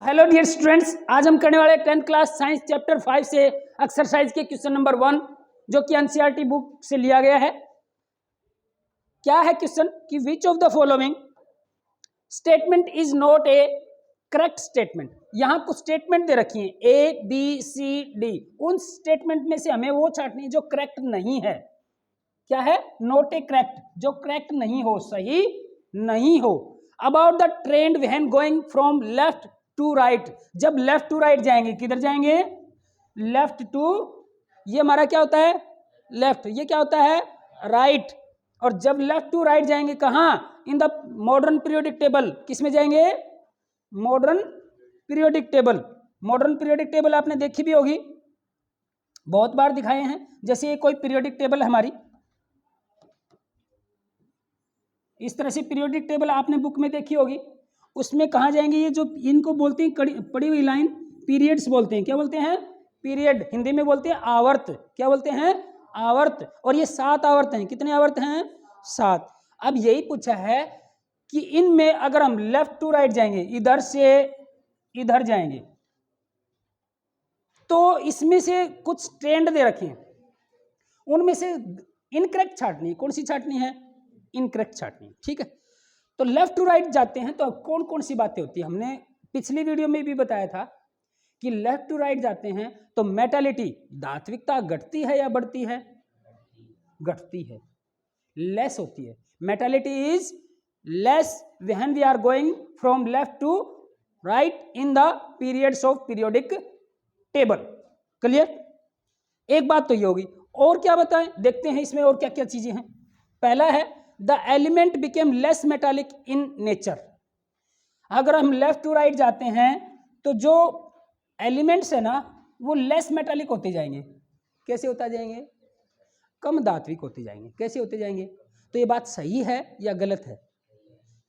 Hello dear students, आज हम करने वाले 10th क्लास साइंस चैप्टर 5 से एक्सरसाइज के क्वेश्चन नंबर 1 जो कि एनसीईआरटी बुक से लिया गया है। क्या है क्वेश्चन कि which of the following statement is not a correct statement. यहां कुछ स्टेटमेंट दे रखी है ए बी सी डी, उन स्टेटमेंट में से हमें वो छांटनी है जो करेक्ट नहीं है। क्या है? नॉट ए करेक्ट, जो करेक्ट नहीं हो, सही नहीं हो। About the trend when going from left to right, जब लेफ्ट टू राइट जाएंगे, किधर जाएंगे? लेफ्ट टू, ये हमारा क्या होता है? लेफ्ट। ये क्या होता है? राइट। और जब लेफ्ट टू राइट जाएंगे कहां? In the modern periodic table. किस में जाएंगे? Modern periodic table. Modern periodic table आपने देखी भी होगी, बहुत बार दिखाए हैं। जैसे ये कोई पीरियोडिक टेबल है हमारी, इस तरह से पीरियोडिक टेबल आपने बुक में देखी होगी। उसमें कहाँ जाएंगे? ये जो इनको बोलते हैं पड़ी हुई लाइन पीरियड्स बोलते हैं। क्या बोलते हैं? पीरियड। हिंदी में बोलते हैं आवर्त। क्या बोलते हैं? आवर्त। और ये 7 आवर्त हैं। कितने आवर्त हैं? 7। अब यही पूछा है कि इनमें अगर हम लेफ्ट टू राइट जाएंगे, इधर से इधर जाएंगे, तो इसमें से कुछ ट्रेंड दे रखे हैं, उनमें से इनकरेक्ट छांटनी। कौन सी छांटनी है? इनकरेक्ट छांटनी। ठीक है, तो लेफ्ट टू राइट जाते हैं तो कौन कौन सी बातें होती है? हमने पिछली वीडियो में भी बताया था कि लेफ्ट टू राइट जाते हैं तो मेटालिटी, धात्विकता घटती है या बढ़ती है? घटती है, लेस होती है। Metallicity is less when we are going from left to right in the periods of periodic table. Clear? एक बात तो ये होगी। और क्या बताएं, देखते हैं इसमें और क्या क्या चीजें हैं। पहला है the element became less metallic in nature. अगर हम लेफ्ट टू राइट जाते हैं तो जो एलिमेंट्स है ना वो लेस मेटालिक होते जाएंगे। कैसे होता जाएंगे? कम धात्विक होते जाएंगे। कैसे होते जाएंगे? तो ये बात सही है या गलत है?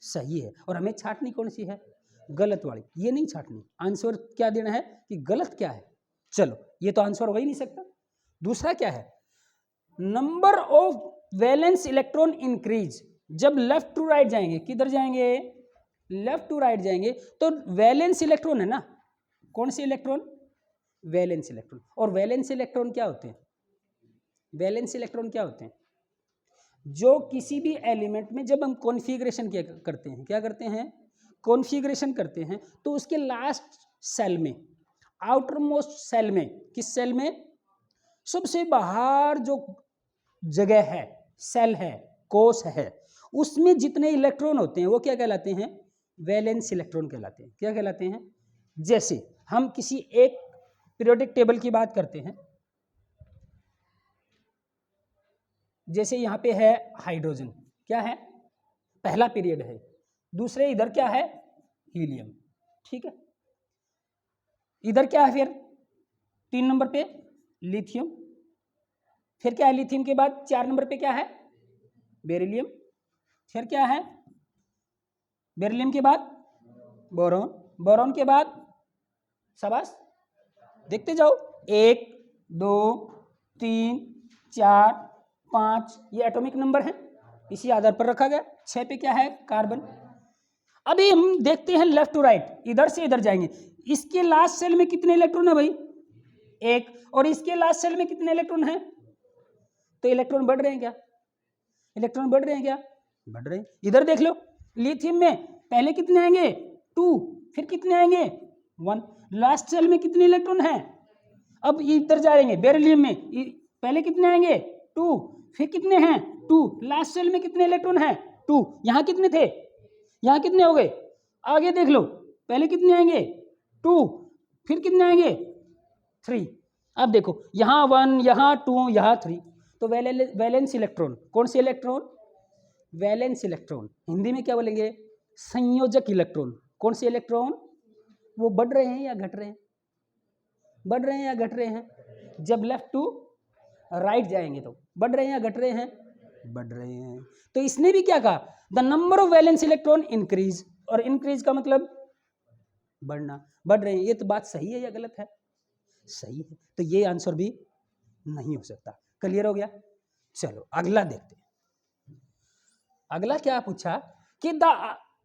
सही है। और हमें छांटनी कौन सी है? गलत वाली। ये नहीं छांटनी। आंसर क्या देना है कि गलत क्या है। चलो, ये तो आंसर हो ही नहीं सकता। दूसरा क्या है? Number of valence electron increase. जब लेफ्ट टू राइट जाएंगे, किधर जाएंगे? लेफ्ट टू राइट जाएंगे तो वैलेंस इलेक्ट्रॉन है ना, कौन से इलेक्ट्रॉन? Valence electron. और वैलेंस इलेक्ट्रॉन क्या होते हैं? वैलेंस इलेक्ट्रॉन क्या होते हैं? जो किसी भी एलिमेंट में जब हम कॉन्फ़िगरेशन करते हैं, क्या करते हैं? कॉन्फ़िगरेशन करते हैं, तो उसके लास्ट सेल में, आउटर मोस्ट सेल में, किस सेल में? सबसे बाहर जो जगह है, सेल है, कोश है, उसमें जितने इलेक्ट्रॉन होते हैं वो क्या कहलाते हैं? वैलेंस इलेक्ट्रॉन कहलाते हैं। क्या कहलाते हैं? जैसे हम किसी एक पीरियोडिक टेबल की बात करते हैं, जैसे यहां पे है हाइड्रोजन। क्या है? पहला पीरियड है। दूसरे इधर क्या है? हीलियम। ठीक है, इधर क्या है? फिर 3 नंबर पे लिथियम। फिर क्या है? लिथियम के बाद 4 नंबर पे क्या है? बेरिलियम। फिर क्या है? बेरिलियम के बाद बोरॉन। बोरॉन के बाद शाबाश, देखते जाओ, 1 2 3 4 5, ये एटॉमिक नंबर है, इसी आधार पर रखा गया। 6 पे क्या है? कार्बन। अभी हम देखते हैं लेफ्ट टू राइट, इधर से इधर जाएंगे। इसके लास्ट सेल में कितने इलेक्ट्रॉन है भाई? 1। और इसके लास्ट सेल में कितने इलेक्ट्रॉन है? तो इलेक्ट्रॉन बढ़ रहे हैं क्या? इलेक्ट्रॉन बढ़ रहे हैं क्या? बढ़ रहे हैं। इधर देख लो, लिथियम में पहले कितने आएंगे? 2। फिर कितने आएंगे? 1। लास्ट सेल में कितने इलेक्ट्रॉन हैं? अब इधर जाएंगे बेरिलियम में, पहले कितने आएंगे? 2। फिर कितने हैं? 2। लास्ट सेल में कितने इलेक्ट्रॉन हैं? 2। यहां कितने थे? यहां कितने हो गए? आगे देख लो, पहले कितने आएंगे? 2। फिर कितने आएंगे? 3। अब देखो, यहां 1, यहां 2, यहां 3। तो वैलेंस इलेक्ट्रॉन, कौन से इलेक्ट्रॉन? Valence electron. हिंदी में क्या बोलेंगे? संयोजक इलेक्ट्रॉन। कौन से इलेक्ट्रॉन? वो बढ़ रहे हैं या घट रहे हैं? बढ़ रहे हैं या घट रहे हैं? जब लेफ्ट टू राइट जाएंगे तो बढ़ रहे हैं या घट रहे हैं? बढ़ रहे हैं। तो इसने भी क्या कहा? The number of valence electron increase. और इंक्रीज का मतलब बढ़ना, बढ़ रहे हैं। ये तो बात सही है या गलत है? सही है। तो ये आंसर भी नहीं हो सकता। क्लियर हो गया? चलो अगला देखते हैं। अगला क्या पूछा कि the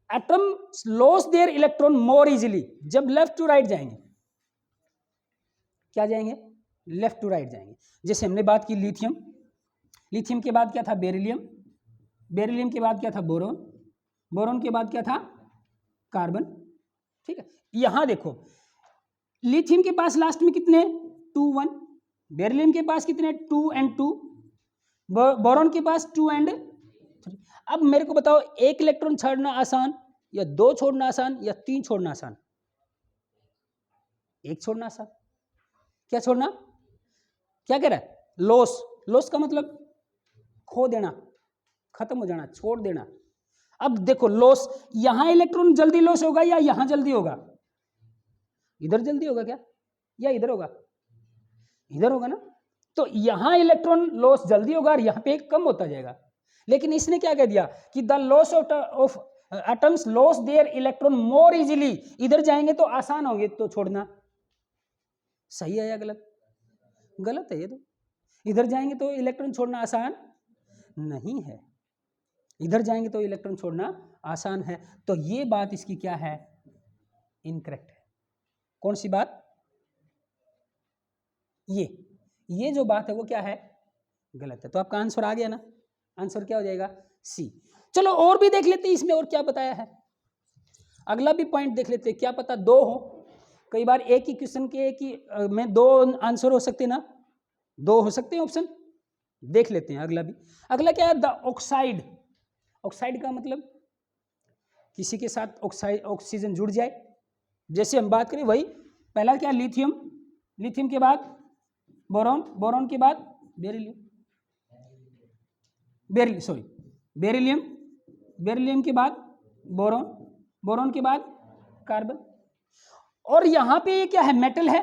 atom loss there electron more easily, जब लेफ्ट टू राइट जाएंगे, क्या जाएंगे, लेफ्ट टू राइट जाएंगे। जैसे हमने बात की लिथियम, लिथियम के बाद क्या था, बेरिलियम, बेरिलियम के बाद क्या था, बोरोन, बोरोन के बाद क्या था, कार्बन। ठीक है, यहां देखो लिथियम के पास लास्ट में कितने, 2 1, बेरिलियम के पास कितने, 2 and 2, बोरोन के पास 2 and 3। अब मेरे को बताओ, एक इलेक्ट्रॉन छोड़ना आसान या 2 छोड़ना आसान या 3 छोड़ना आसान, एक छोड़ना आसान। क्या छोड़ना, क्या कह रहा है, लॉस, लॉस का मतलब खो देना, खत्म हो जाना, छोड़ देना। अब देखो लॉस, यहां इलेक्ट्रॉन जल्दी लॉस होगा या यहां जल्दी होगा, इधर जल्दी होगा क्या, या इधर होगा, इधर होगा ना। तो यहां इलेक्ट्रॉन लॉस जल्दी होगा और यहां पे कम होता जाएगा। लेकिन इसने क्या कह दिया कि the loss of atoms loss there electron more easily, इधर जाएंगे तो आसान होंगे तो छोड़ना। सही है या गलत, गलत है ये तो। इधर जाएंगे तो इलेक्ट्रॉन छोड़ना आसान नहीं है, इधर जाएंगे तो इलेक्ट्रॉन छोड़ना आसान है। तो ये बात इसकी क्या है, इनकरेक्ट है। कौन सी बात, ये जो बात है वो क्या है, गलत है। तो आपका आंसर आ गया ना, आंसर क्या हो जाएगा, सी। चलो और भी देख लेते हैं इसमें और क्या बताया है, अगला भी पॉइंट देख लेते हैं, क्या पता 2 हो, कई बार एक ही क्वेश्चन के एक ही में 2 आंसर हो सकते हैं ना, 2 हो सकते हैं ऑप्शन। देख लेते हैं अगला भी। अगला क्या है, द ऑक्साइड, ऑक्साइड का मतलब किसी के साथ ऑक्साइड ऑक्सीजन जुड़ जाए। जैसे हम बात करें वही, पहला क्या, लिथियम, लिथियम के बाद बोरॉन, बोरॉन के बाद बेरिलियम, बेरिलियम, बेरिलियम के बाद बोरॉन, बोरॉन के बाद कार्बन। और यहां पे ये क्या है, मेटल है,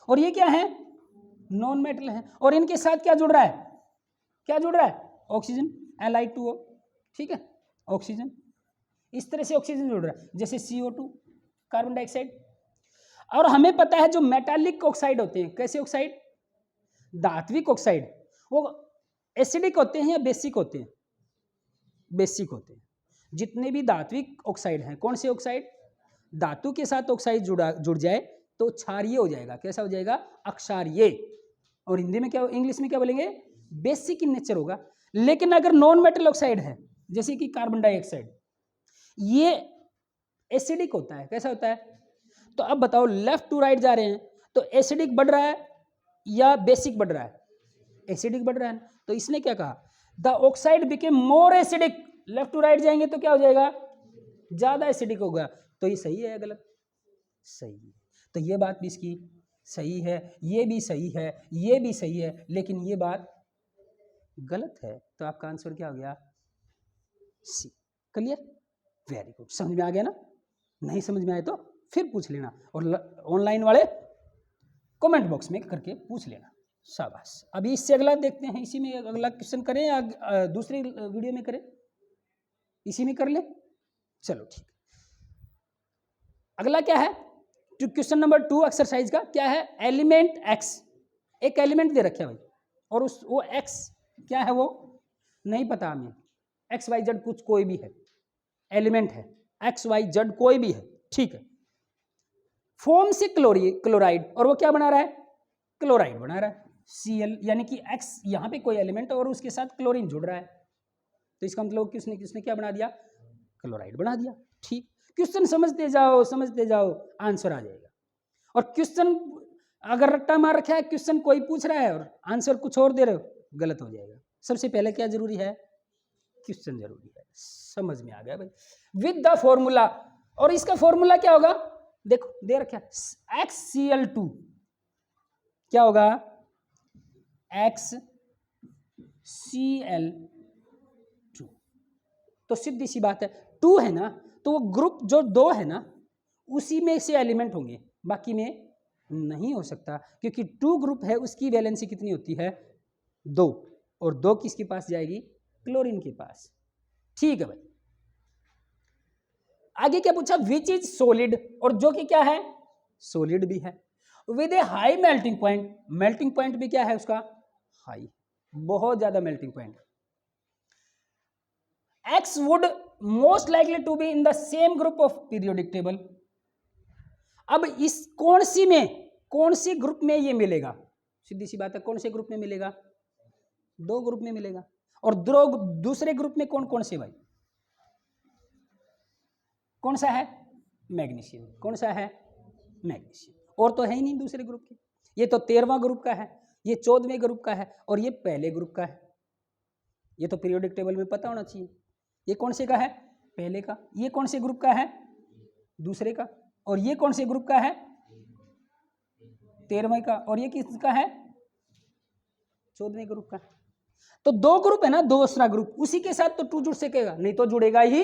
और ये क्या है, नॉन मेटल है। और इनके साथ क्या जुड़ रहा है, क्या जुड़ रहा है, ऑक्सीजन, Li2O। ठीक है, ऑक्सीजन, इस तरह से ऑक्सीजन जुड़ रहा है, जैसे CO2, कार्बन डाइऑक्साइड। और हमें पता है जो मेटालिक ऑक्साइड होते हैं, कैसे ऑक्साइड, धात्विक ऑक्साइड, वो एसिडिक होते हैं या बेसिक होते हैं, बेसिक होते हैं। जितने भी धात्विक ऑक्साइड हैं, कौन से ऑक्साइड, धातु के साथ ऑक्साइड जुड़ जाए तो क्षारीय हो जाएगा। कैसा हो जाएगा, अक्षारीय। और हिंदी में क्या, इंग्लिश में क्या बोलेंगे, बेसिक इन नेचर होगा। लेकिन अगर नॉन मेटल ऑक्साइड है, जैसे कि कार्बन डाइऑक्साइड, ये एसिडिक होता है। कैसा होता है, तो अब बताओ लेफ्ट टू राइट जा रहे हैं तो एसिडिक बढ़ रहा है या बेसिक बढ़ रहा है, एसिडिक बढ़ रहा है। तो इसने क्या कहा, the oxide became more acidic, left to right जाएंगे तो क्या हो जाएगा, ज्यादा एसिडिक होगा। तो ये सही है या गलत, सही है। तो ये बात भी इसकी सही है, ये भी सही है, ये भी सही है, लेकिन ये बात गलत है। तो आपका आंसर क्या हो गया, सी। क्लियर, वेरी गुड, समझ में आ गया ना। नहीं समझ में आए तो फिर पूछ लेना, और ऑनलाइन वाले कमेंट बॉक्स में करके पूछ लेना। शाबाश। अभी इससे अगला देखते हैं, इसी में अगला क्वेश्चन करें या दूसरी वीडियो में करें, इसी में कर ले, चलो ठीक। अगला क्या है, क्वेश्चन नंबर 2 एक्सरसाइज का क्या है, एलिमेंट एक्स, एक एलिमेंट दे रखे भाई, और उस वो एक्स क्या है वो नहीं पता हमें, एक्स वाई जेड कुछ कोई भी है, एलिमेंट है एक्स वाई जेड कोई भी है, ठीक है। फॉर्म से क्लोराइड, और वो क्या बना रहा है, क्लोराइड बना रहा है, Cl, यानी कि एक्स यहाँ पे कोई एलिमेंट और उसके साथ क्लोरीन जुड़ रहा है, तो इसका मतलब किसने क्या बना दिया, क्लोराइड बना दिया। ठीक, क्वेश्चन समझते जाओ आंसर आ जाएगा। और क्वेश्चन अगर रट्टा मार रखा है, क्वेश्चन कोई पूछ रहा है और आंसर कुछ और दे रहे हो, गलत हो जाएगा। सबसे पहले क्या जरूरी है, क्वेश्चन जरूरी है। समझ में आ गया भाई, विद द फॉर्मूला। और इसका फॉर्मूला क्या होगा, देखो दे रखा है XCl2, क्या होगा, XCl2। तो सीधी सी बात है, 2 है ना, तो वो ग्रुप जो 2 है ना, उसी में से एलिमेंट होंगे, बाकी में नहीं हो सकता, क्योंकि 2 ग्रुप है, उसकी वैलेंसी कितनी होती है, 2, और 2 किसके पास जाएगी, क्लोरीन के पास। ठीक है भाई। आगे क्या पूछा, विच इज सॉलिड, और जो कि क्या है, सॉलिड भी है, with a high melting point, melting point भी क्या है उसका, हाई, बहुत ज्यादा melting point. X would most likely to be in the same group of periodic table. अब इस कौन सी ग्रुप में ये मिलेगा? सीधी सी बात है, कौन से ग्रुप में मिलेगा? दो ग्रुप में मिलेगा। और दूसरे ग्रुप में कौन कौन से भाई? कौन सा है? मैग्नीशियम। कौन सा है? मैग्नीशियम। और तो है ही नहीं दूसरे ग्रुप के। ये तो 13वां ग्रुप का है, ये 14वें ग्रुप का है, और ये पहले ग्रुप का है। ये तो पीरियोडिक टेबल में पता होना चाहिए। ये कौन से का है? पहले का। ये कौन से ग्रुप का है? दूसरे का। और ये कौन से ग्रुप का है? 13वें का। और ये किसका है? 14वें ग्रुप का। तो दो ग्रुप है ना, दूसरा ग्रुप, उसी के साथ तो 2 जुड़ सकेगा, नहीं तो जुड़ेगा ही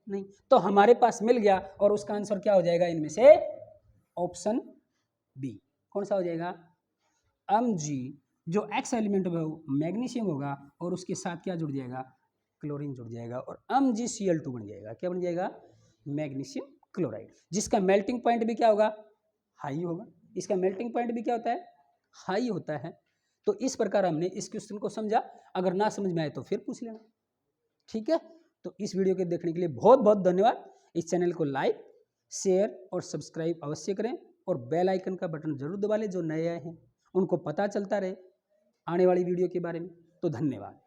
नहीं। तो हमारे पास मिल गया, और उसका आंसर क्या हो जाएगा इनमें से? Option B. कौन सा हो जाएगा? Mg, जो एक्स एलिमेंट में मैग्नीशियम होगा, और उसके साथ क्या जुड़ जाएगा? क्लोरीन जुड़ जाएगा, और MgCl2 बन जाएगा। क्या बन जाएगा? मैग्नीशियम क्लोराइड, जिसका मेल्टिंग पॉइंट भी क्या होगा? हाई होगा। इसका मेल्टिंग पॉइंट भी क्या होता है? हाई होता है। तो इस प्रकार हमने इस क्वेश्चन को समझा। अगर ना समझ में आए तो फिर पूछ लेना, ठीक है। तो इस वीडियो के देखने के लिए बहुत बहुत धन्यवाद। इस चैनल को लाइक, शेयर और सब्सक्राइब अवश्य करें, और बेल आइकन का बटन जरूर दबा लें। जो नए आए हैं उनको पता चलता रहे आने वाली वीडियो के बारे में। तो धन्यवाद।